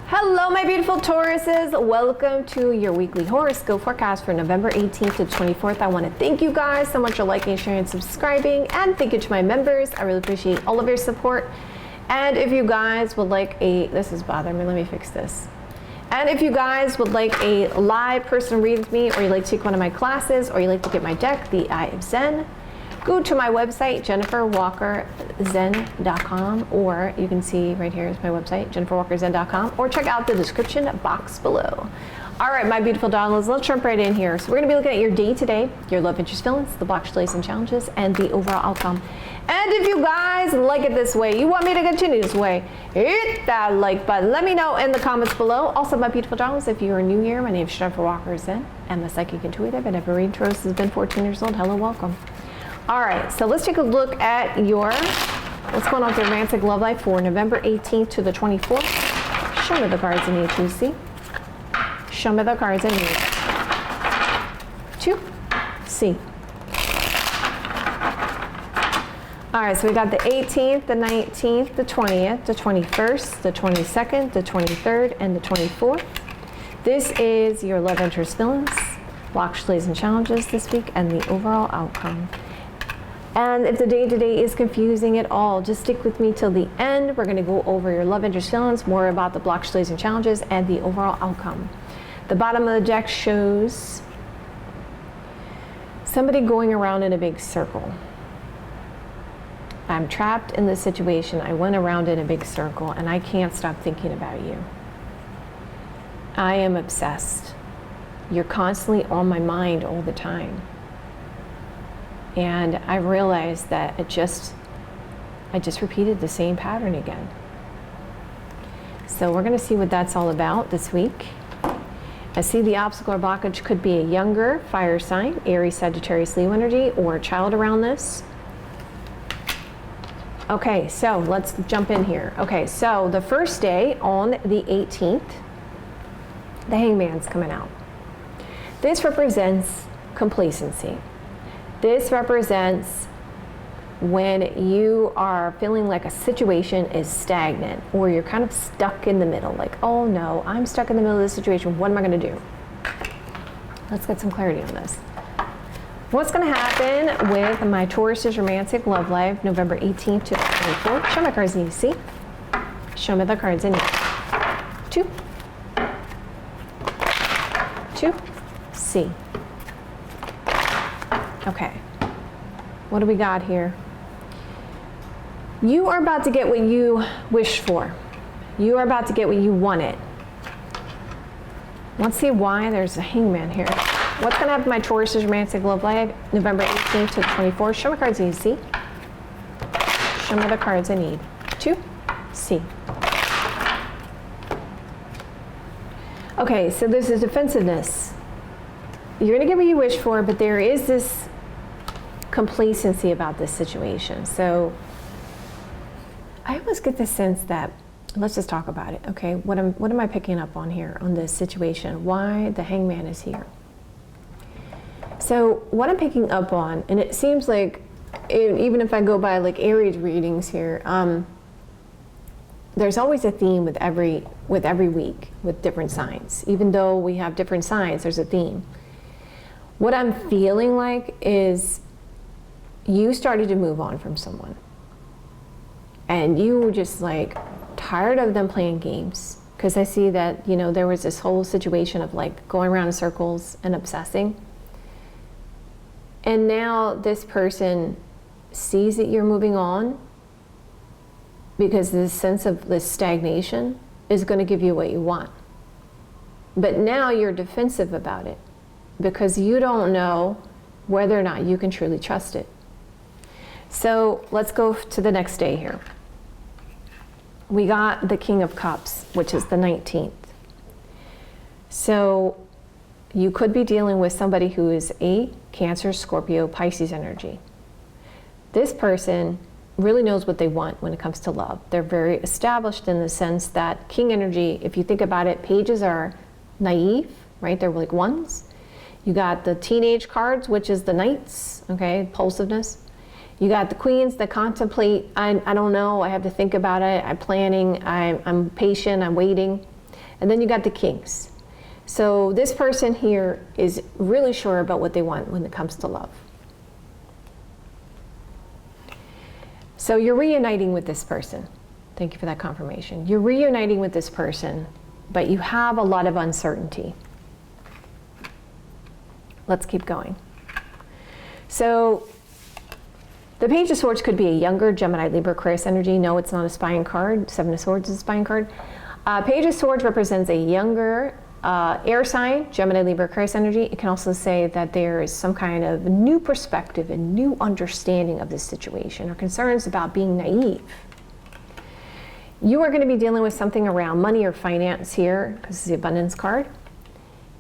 Hello, my beautiful Tauruses. Welcome to your weekly horoscope forecast for November 18th to 24th. I want to thank you guys so much for liking, sharing, and subscribing. And thank you to my members. I really appreciate all of your support. And if you guys would like this is bothering me, let me fix this. And if you guys would like a live person reading with me, or you'd like to take one of my classes, or you'd like to get my deck, The Eye of Zen, go to my website, jenniferwalkerzen.com, or you can see right here is my website, jenniferwalkerzen.com, or check out the description box below. All right, my beautiful darlings, let's jump right in here. So we're going to be looking at your day today, your love, interest, feelings, the blocks, delays, and challenges, and the overall outcome. And if you guys like it this way, you want me to continue this way, hit that like button. Let me know in the comments below. Also, my beautiful darlings, if you are new here, my name is Jennifer Walker Zen. I'm a psychic intuitive, and I've been reading Taurus has been 14 years old. Hello, welcome. All right, so let's take a look at what's going on with your romantic love life for November 18th to the 24th. Show me the cards I need to see. Show me the cards I need to see. All right, so we got the 18th, the 19th, the 20th, the 21st, the 22nd, the 23rd, and the 24th. This is your love, interest, feelings, blocks, delays, and challenges this week, and the overall outcome. And if the day today is confusing at all, just stick with me till the end. We're going to go over your love, interest, feelings, more about the blocks, delays, and challenges, and the overall outcome. The bottom of the deck shows somebody going around in a big circle. I'm trapped in this situation. I went around in a big circle, and I can't stop thinking about you. I am obsessed. You're constantly on my mind all the time. And I realized that I just repeated the same pattern again. So we're going to see what that's all about this week. I see the obstacle or blockage could be a younger fire sign, Aries, Sagittarius, Leo energy, or a child around this. Okay, so let's jump in here. Okay, so the first day on the 18th, the Hangman's coming out. This represents complacency. This represents when you are feeling like a situation is stagnant, or you're kind of stuck in the middle, like, oh no, I'm stuck in the middle of this situation. What am I going to do? Let's get some clarity on this. What's going to happen with my Taurus's romantic love life, November 18th to 24th? Show me cards I need to see. Show me the cards I need to see. Okay, what do we got here? You are about to get what you wished for. You are about to get what you wanted. Let's see why there's a Hangman here. What's going to happen to my Taurus's romantic love life, November 18th to 24th? Show me cards I need to see. Show me the cards I need to see. Okay, so there's a defensiveness. You're going to get what you wish for, but there is this complacency about this situation. So I almost get the sense that, let's just talk about it, okay? What am I picking up on here on this situation? Why the Hangman is here? So what I'm picking up on, and it seems like, even if I go by like Aries readings here, there's always a theme with every week with different signs. Even though we have different signs, there's a theme. What I'm feeling like is you started to move on from someone, and you were just like tired of them playing games, because I see that, you know, there was this whole situation of like going around in circles and obsessing. And now this person sees that you're moving on, because this sense of this stagnation is going to give you what you want. But now you're defensive about it, because you don't know whether or not you can truly trust it. So let's go to the next day here. We got the King of Cups, which is the 19th. So you could be dealing with somebody who is a Cancer, Scorpio, Pisces energy. This person really knows what they want when it comes to love. They're very established in the sense that King energy, if you think about it, pages are naive, right? They're like ones. You got the teenage cards, which is the Knights, okay, impulsiveness. You got the queens that contemplate, I don't know, I have to think about it, I'm planning, I'm patient, I'm waiting. And then you got the Kings. So this person here is really sure about what they want when it comes to love. So you're reuniting with this person. Thank you for that confirmation. You're reuniting with this person, but you have a lot of uncertainty. Let's keep going. So the Page of Swords could be a younger Gemini, Libra, Aquarius energy. No, it's not a spying card. Seven of Swords is a spying card. Page of Swords represents a younger air sign, Gemini, Libra, Aquarius energy. It can also say that there is some kind of new perspective and new understanding of this situation, or concerns about being naive. You are going to be dealing with something around money or finance here, because it's the abundance card.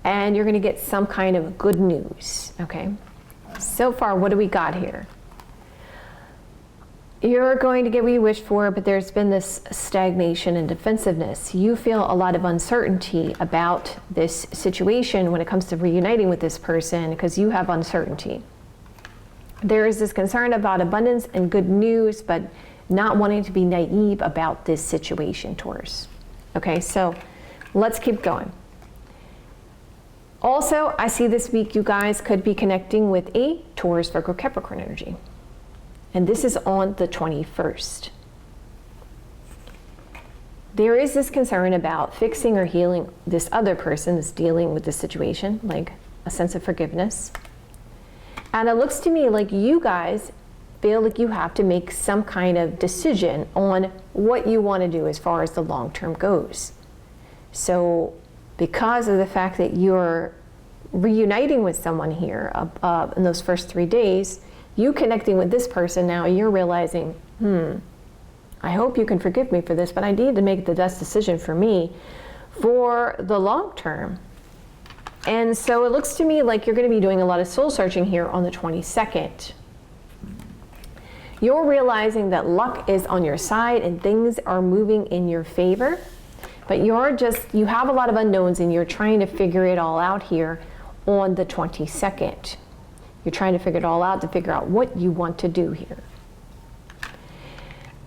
And you're going to get some kind of good news, okay? So far, what do we got here? You're going to get what you wish for, but there's been this stagnation and defensiveness. You feel a lot of uncertainty about this situation when it comes to reuniting with this person, because you have uncertainty. There is this concern about abundance and good news, but not wanting to be naive about this situation, Taurus. Okay, so let's keep going. Also, I see this week you guys could be connecting with a Taurus, Virgo, Capricorn energy. And this is on the 21st. There is this concern about fixing or healing this other person that's dealing with this situation, like a sense of forgiveness. And it looks to me like you guys feel like you have to make some kind of decision on what you want to do as far as the long term goes. So because of the fact that you're reuniting with someone here in those first 3 days, you connecting with this person now, you're realizing, I hope you can forgive me for this, but I need to make the best decision for me for the long term. And so it looks to me like you're going to be doing a lot of soul searching here on the 22nd. You're realizing that luck is on your side and things are moving in your favor, but you have a lot of unknowns and you're trying to figure it all out here on the 22nd. You're trying to figure it all out to figure out what you want to do here.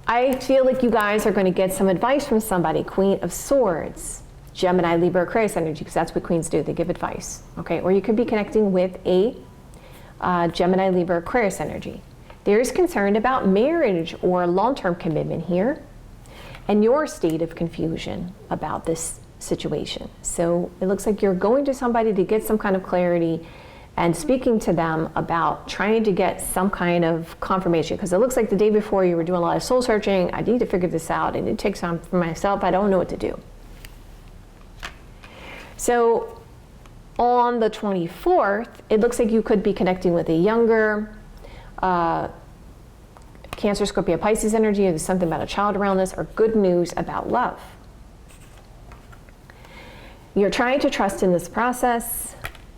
I feel like you guys are going to get some advice from somebody. Queen of Swords, Gemini, Libra, Aquarius energy, because that's what queens do. They give advice. Okay, or you could be connecting with a Gemini, Libra, Aquarius energy. There's concern about marriage or long-term commitment here, and your state of confusion about this situation. So it looks like you're going to somebody to get some kind of clarity and speaking to them about trying to get some kind of confirmation, because it looks like the day before you were doing a lot of soul searching. I need to figure this out. I need to take some for myself. I don't know what to do. So on the 24th, it looks like you could be connecting with a younger Cancer, Scorpio, Pisces energy. There's something about a child around this, or good news about love. You're trying to trust in this process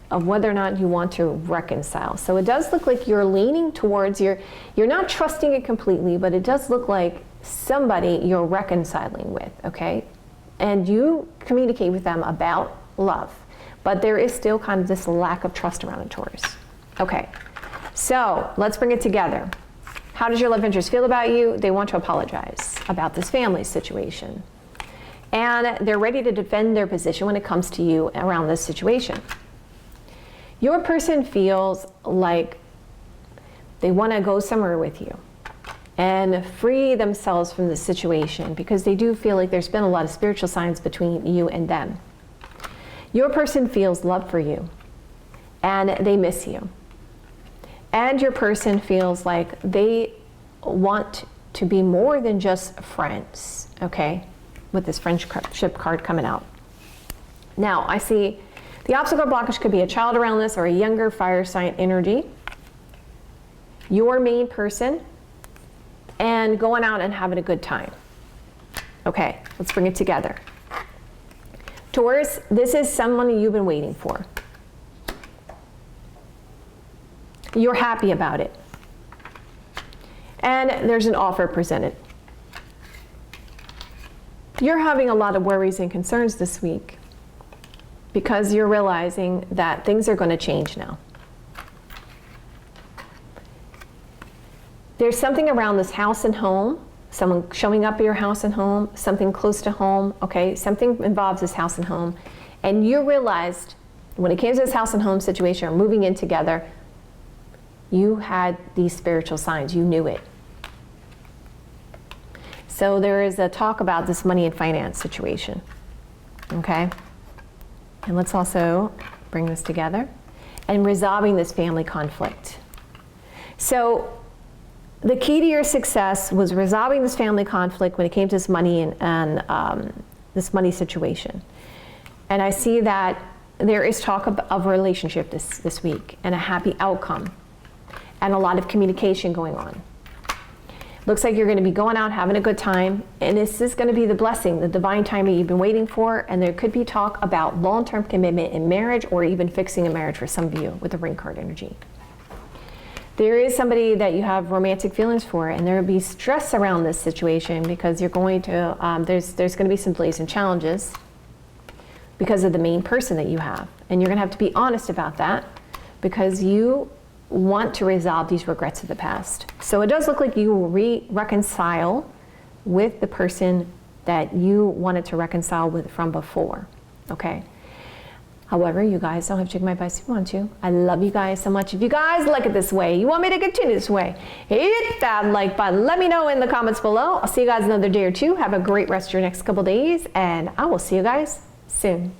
of whether or not you want to reconcile. So it does look like you're leaning towards you're not trusting it completely, but it does look like somebody you're reconciling with, okay? And you communicate with them about love, but there is still kind of this lack of trust around a Taurus. Okay, so let's bring it together. How does your love interest feel about you? They want to apologize about this family situation. And they're ready to defend their position when it comes to you around this situation. Your person feels like they want to go somewhere with you and free themselves from this situation, because they do feel like there's been a lot of spiritual signs between you and them. Your person feels love for you and they miss you. And your person feels like they want to be more than just friends, okay? With this friendship card coming out. Now, I see the obstacle blockage could be a child around this, or a younger fire sign energy. Your main person, and going out and having a good time. Okay, let's bring it together. Taurus, this is someone you've been waiting for. You're happy about it. And there's an offer presented. You're having a lot of worries and concerns this week because you're realizing that things are going to change now. There's something around this house and home someone showing up at your house and home, something close to home, okay? Something involves this house and home. And you realized when it came to this house and home situation or moving in together, you had these spiritual signs, you knew it. So there is a talk about this money and finance situation, okay? And let's also bring this together and resolving this family conflict. So the key to your success was resolving this family conflict when it came to this money and this money situation. And I see that there is talk of a relationship this week and a happy outcome and a lot of communication going on. Looks like you're going to be going out, having a good time, and this is going to be the blessing, the divine timing you've been waiting for, and there could be talk about long-term commitment in marriage or even fixing a marriage for some of you with the ring card energy. There is somebody that you have romantic feelings for, and there will be stress around this situation because you're going to, there's going to be some delays and challenges because of the main person that you have. And you're going to have to be honest about that because you want to resolve these regrets of the past. So it does look like you will reconcile with the person that you wanted to reconcile with from before, okay? However, you guys don't have to take my advice if you want to. I love you guys so much. If you guys like it this way, you want me to continue this way, hit that like button. Let me know in the comments below. I'll see you guys another day or two. Have a great rest of your next couple days, and I will see you guys soon.